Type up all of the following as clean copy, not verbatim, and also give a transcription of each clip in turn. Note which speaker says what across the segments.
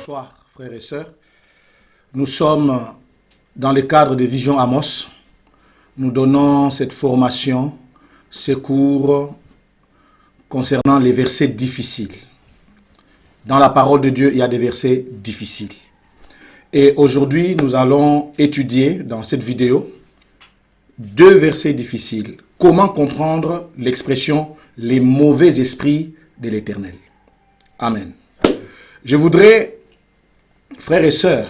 Speaker 1: Bonsoir, frères et sœurs. Nous sommes dans le cadre de Vision Amos. Nous donnons cette formation, ces cours concernant les versets difficiles. Dans la parole de Dieu, il y a des versets difficiles. Et aujourd'hui, nous allons étudier dans cette vidéo 2 versets difficiles. Comment comprendre l'expression « les mauvais esprits de l'Éternel ». Amen. Je voudrais, frères et sœurs,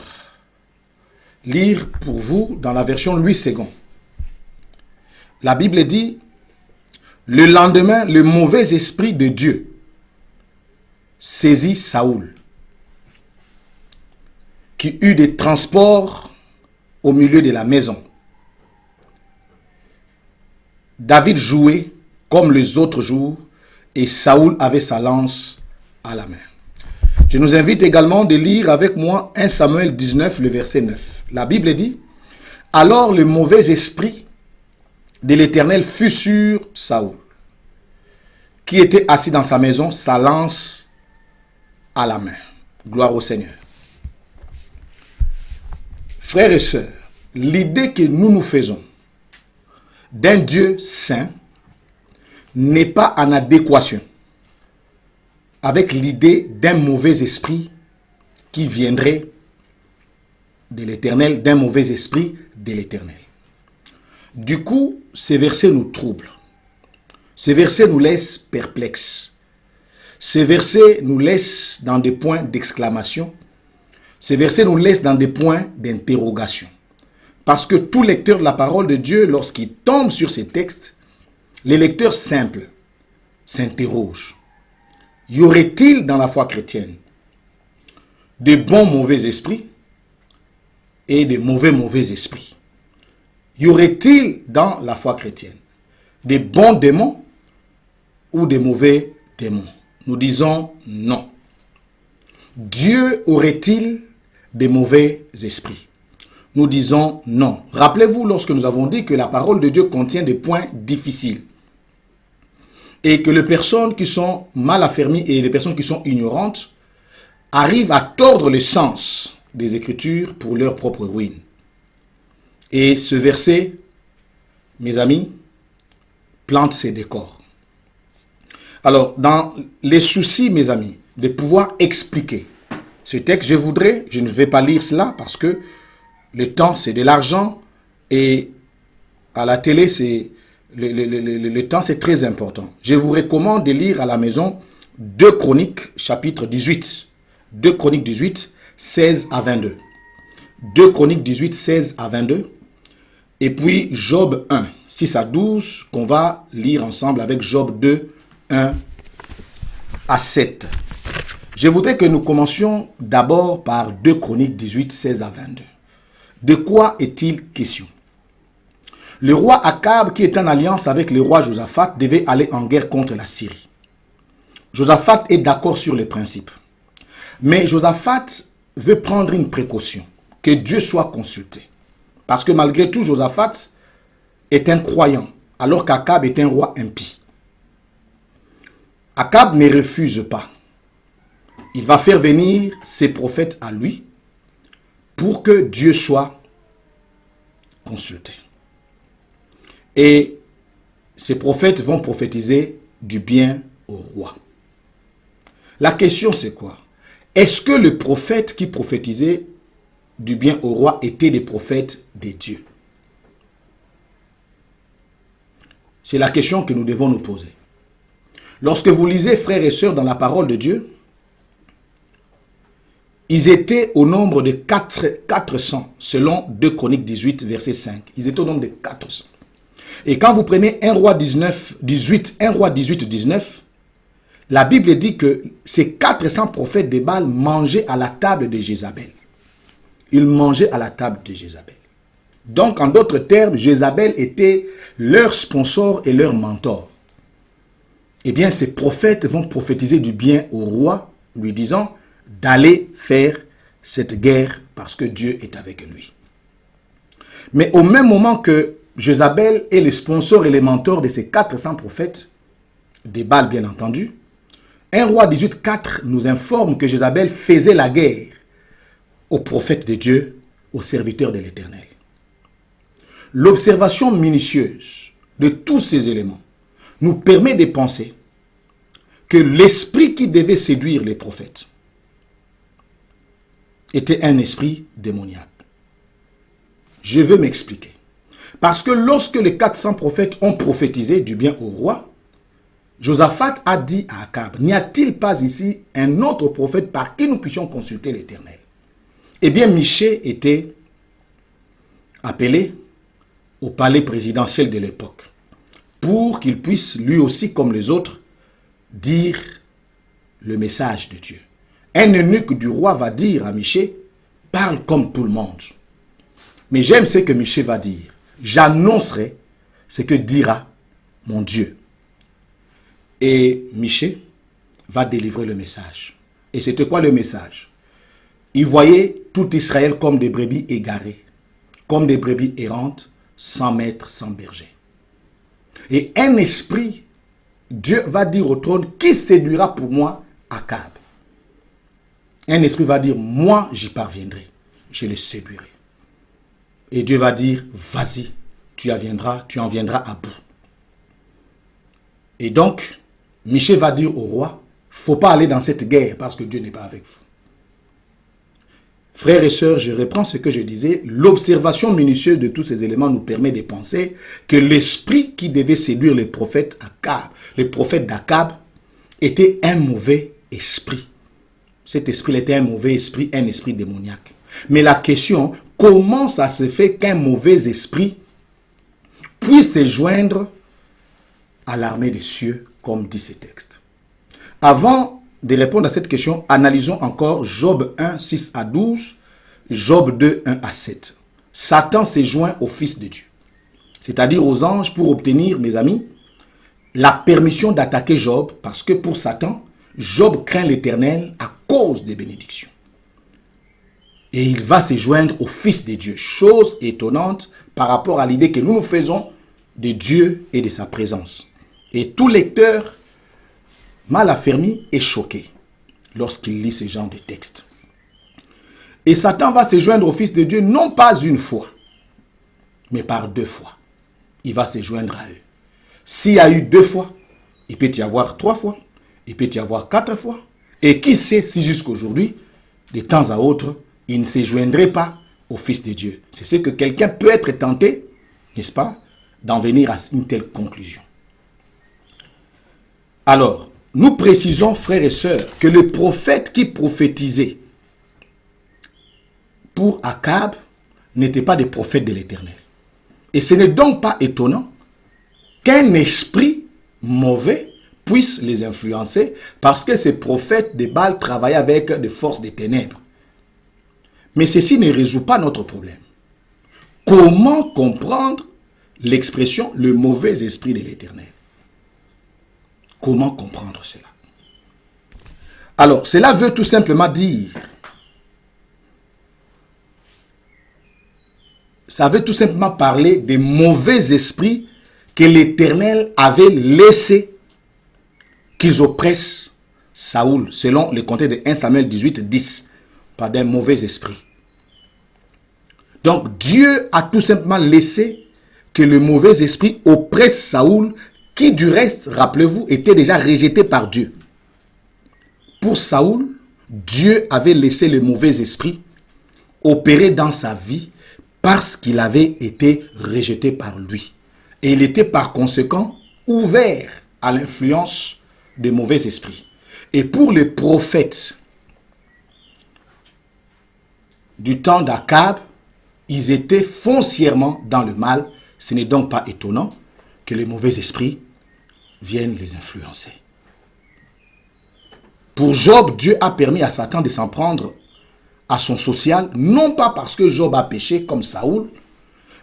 Speaker 1: lire pour vous dans la version Louis II. La Bible dit, le lendemain, le mauvais esprit de Dieu saisit Saoul, qui eut des transports au milieu de la maison. David jouait comme les autres jours et Saoul avait sa lance à la main. Je nous invite également de lire avec moi 1 Samuel 19, le verset 9. La Bible dit, « Alors le mauvais esprit de l'Éternel fut sur Saoul, qui était assis dans sa maison, sa lance à la main. » Gloire au Seigneur. Frères et sœurs, l'idée que nous nous faisons d'un Dieu saint n'est pas en adéquation avec l'idée d'un mauvais esprit qui viendrait de l'Éternel, d'un mauvais esprit de l'Éternel. Du coup, ces versets nous troublent. Ces versets nous laissent perplexes. Ces versets nous laissent dans des points d'exclamation. Ces versets nous laissent dans des points d'interrogation. Parce que tout lecteur de la parole de Dieu, lorsqu'il tombe sur ces textes, les lecteurs simples s'interrogent. Y aurait-il dans la foi chrétienne de bons mauvais esprits et de mauvais esprits? Y aurait-il dans la foi chrétienne des bons démons ou des mauvais démons? Nous disons non. Dieu aurait-il des mauvais esprits? Nous disons non. Rappelez-vous lorsque nous avons dit que la parole de Dieu contient des points difficiles et que les personnes qui sont mal affermies et les personnes qui sont ignorantes arrivent à tordre le sens des Écritures pour leur propre ruine. Et ce verset, mes amis, plante ses décors. Alors, dans les soucis, mes amis, de pouvoir expliquer ce texte, je ne vais pas lire cela parce que le temps, c'est de l'argent et à la télé, le temps, c'est très important. Je vous recommande de lire à la maison 2 Chroniques, chapitre 18. 2 Chroniques 18, 16 à 22. 2 Chroniques 18, 16 à 22. Et puis Job 1, 6 à 12, qu'on va lire ensemble avec Job 2, 1 à 7. Je voudrais que nous commencions d'abord par 2 Chroniques 18, 16 à 22. De quoi est-il question? Le roi Akab, qui est en alliance avec le roi Josaphat, devait aller en guerre contre la Syrie. Josaphat est d'accord sur les principes. Mais Josaphat veut prendre une précaution, que Dieu soit consulté. Parce que malgré tout, Josaphat est un croyant, alors qu'Akab est un roi impie. Akab ne refuse pas. Il va faire venir ses prophètes à lui pour que Dieu soit consulté. Et ces prophètes vont prophétiser du bien au roi. La question c'est quoi? Est-ce que les prophètes qui prophétisaient du bien au roi étaient des prophètes de Dieu? C'est la question que nous devons nous poser. Lorsque vous lisez, frères et sœurs, dans la parole de Dieu, ils étaient au nombre de 400, selon 2 Chroniques 18, verset 5. Ils étaient au nombre de 400. Et quand vous prenez 1 roi 18, 19, la Bible dit que ces 400 prophètes de Baal mangeaient à la table de Jézabel. Ils mangeaient à la table de Jézabel. Donc, en d'autres termes, Jézabel était leur sponsor et leur mentor. Eh bien, ces prophètes vont prophétiser du bien au roi, lui disant d'aller faire cette guerre parce que Dieu est avec lui. Mais au même moment que Jézabel est le sponsor et le mentor de ces 400 prophètes, des Baal bien entendu, 1 roi 18, 4 nous informe que Jézabel faisait la guerre aux prophètes de Dieu, aux serviteurs de l'Éternel. L'observation minutieuse de tous ces éléments nous permet de penser que l'esprit qui devait séduire les prophètes était un esprit démoniaque. Je veux m'expliquer. Parce que lorsque les 400 prophètes ont prophétisé du bien au roi, Josaphat a dit à Akab, n'y a-t-il pas ici un autre prophète par qui nous puissions consulter l'Éternel? Eh bien, Michée était appelé au palais présidentiel de l'époque pour qu'il puisse, lui aussi comme les autres, dire le message de Dieu. Un eunuque du roi va dire à Michée, parle comme tout le monde. Mais j'aime ce que Michée va dire. J'annoncerai ce que dira mon Dieu. Et Michée va délivrer le message. Et c'était quoi le message? Il voyait tout Israël comme des brebis égarées, comme des brebis errantes, sans maître, sans berger. Et un esprit, Dieu va dire au trône, qui séduira pour moi Akab? Un esprit va dire, moi j'y parviendrai, je le séduirai. Et Dieu va dire, vas-y, tu en viendras à bout. Et donc, Michée va dire au roi, il ne faut pas aller dans cette guerre parce que Dieu n'est pas avec vous. Frères et sœurs, je reprends ce que je disais. L'observation minutieuse de tous ces éléments nous permet de penser que l'esprit qui devait séduire les prophètes d'Akab, était un mauvais esprit. Cet esprit était un mauvais esprit, un esprit démoniaque. Mais la question, comment ça se fait qu'un mauvais esprit puisse se joindre à l'armée des cieux, comme dit ce texte? Avant de répondre à cette question, analysons encore Job 1, 6 à 12, Job 2, 1 à 7. Satan s'est joint au Fils de Dieu, c'est-à-dire aux anges, pour obtenir, mes amis, la permission d'attaquer Job, parce que pour Satan, Job craint l'Éternel à cause des bénédictions. Et il va se joindre au Fils de Dieu. Chose étonnante par rapport à l'idée que nous nous faisons de Dieu et de sa présence. Et tout lecteur mal affermi est choqué lorsqu'il lit ce genre de texte. Et Satan va se joindre au Fils de Dieu non pas une fois, mais par 2 fois. Il va se joindre à eux. S'il y a eu 2 fois, il peut y avoir 3 fois, il peut y avoir 4 fois. Et qui sait si jusqu'aujourd'hui, de temps à autre, il ne se joindrait pas au Fils de Dieu. C'est ce que quelqu'un peut être tenté, n'est-ce pas, d'en venir à une telle conclusion. Alors, nous précisons, frères et sœurs, que les prophètes qui prophétisaient pour Akab n'étaient pas des prophètes de l'Éternel. Et ce n'est donc pas étonnant qu'un esprit mauvais puisse les influencer, parce que ces prophètes de Baal travaillaient avec des forces des ténèbres. Mais ceci ne résout pas notre problème. Comment comprendre l'expression « le mauvais esprit de l'Éternel » ? Comment comprendre cela? Alors, cela veut tout simplement dire, ça veut tout simplement parler des mauvais esprits que l'Éternel avait laissés qu'ils oppressent Saoul, selon le contexte de 1 Samuel 18, 10, par d'un mauvais esprit. Donc, Dieu a tout simplement laissé que le mauvais esprit oppresse Saoul, qui du reste, rappelez-vous, était déjà rejeté par Dieu. Pour Saoul, Dieu avait laissé le mauvais esprit opérer dans sa vie parce qu'il avait été rejeté par lui. Et il était par conséquent ouvert à l'influence des mauvais esprits. Et pour les prophètes du temps d'Akab, ils étaient foncièrement dans le mal. Ce n'est donc pas étonnant que les mauvais esprits viennent les influencer. Pour Job, Dieu a permis à Satan de s'en prendre à son social, non pas parce que Job a péché comme Saoul,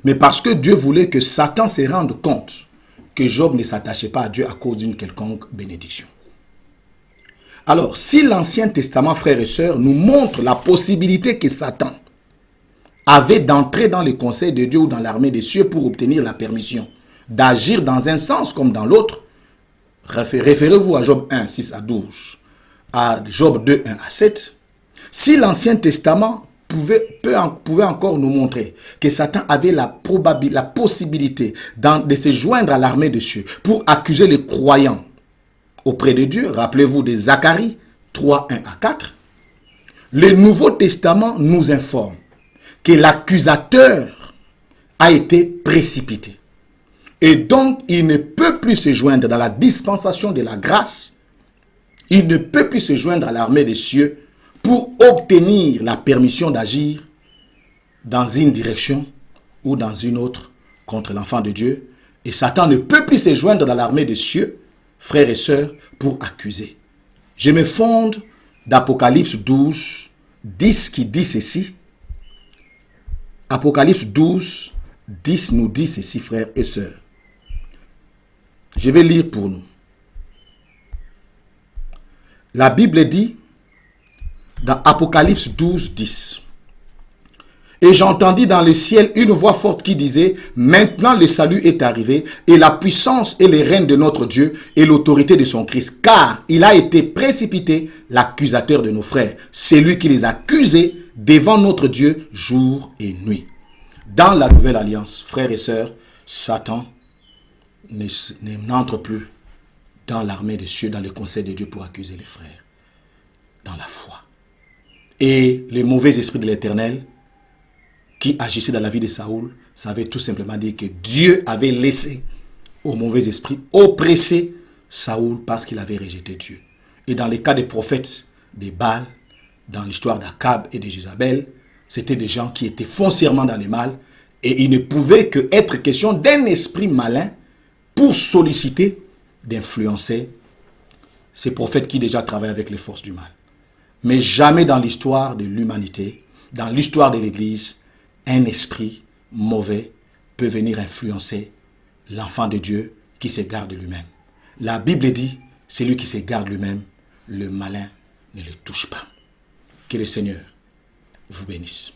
Speaker 1: mais parce que Dieu voulait que Satan se rende compte que Job ne s'attachait pas à Dieu à cause d'une quelconque bénédiction. Alors, si l'Ancien Testament, frères et sœurs, nous montre la possibilité que Satan avait d'entrer dans les conseils de Dieu ou dans l'armée des cieux pour obtenir la permission d'agir dans un sens comme dans l'autre, référez-vous à Job 1, 6 à 12, à Job 2, 1 à 7. Si l'Ancien Testament pouvait encore nous montrer que Satan avait la possibilité de se joindre à l'armée de cieux pour accuser les croyants auprès de Dieu. Rappelez-vous de Zacharie 3, 1 à 4. Le Nouveau Testament nous informe que l'accusateur a été précipité. Et donc, il ne peut plus se joindre dans la dispensation de la grâce. Il ne peut plus se joindre à l'armée des cieux pour obtenir la permission d'agir dans une direction ou dans une autre contre l'enfant de Dieu. Et Satan ne peut plus se joindre dans l'armée des cieux, frères et sœurs, pour accuser. Je me fonde d'Apocalypse 12, 10 qui dit ceci. Apocalypse 12, 10 nous dit ceci, frères et sœurs. Je vais lire pour nous. La Bible dit, dans Apocalypse 12, 10. Et j'entendis dans le ciel une voix forte qui disait, maintenant le salut est arrivé, et la puissance et les règnes de notre Dieu, et l'autorité de son Christ, car il a été précipité, l'accusateur de nos frères, celui qui les accusait devant notre Dieu jour et nuit. Dans la nouvelle alliance, frères et sœurs, Satan n'entre plus dans l'armée des cieux, dans le conseil de Dieu pour accuser les frères, dans la foi. Et les mauvais esprits de l'Éternel qui agissaient dans la vie de Saoul, ça veut tout simplement dire que Dieu avait laissé aux mauvais esprits oppresser Saoul parce qu'il avait rejeté Dieu. Et dans les cas des prophètes des Baal, dans l'histoire d'Akab et de Jézabel, c'était des gens qui étaient foncièrement dans le mal et il ne pouvait que être question d'un esprit malin pour solliciter, d'influencer ces prophètes qui déjà travaillent avec les forces du mal. Mais jamais dans l'histoire de l'humanité, dans l'histoire de l'Église, un esprit mauvais peut venir influencer l'enfant de Dieu qui se garde lui-même. La Bible dit, celui qui se garde lui-même, le malin ne le touche pas. Que le Seigneur vous bénisse.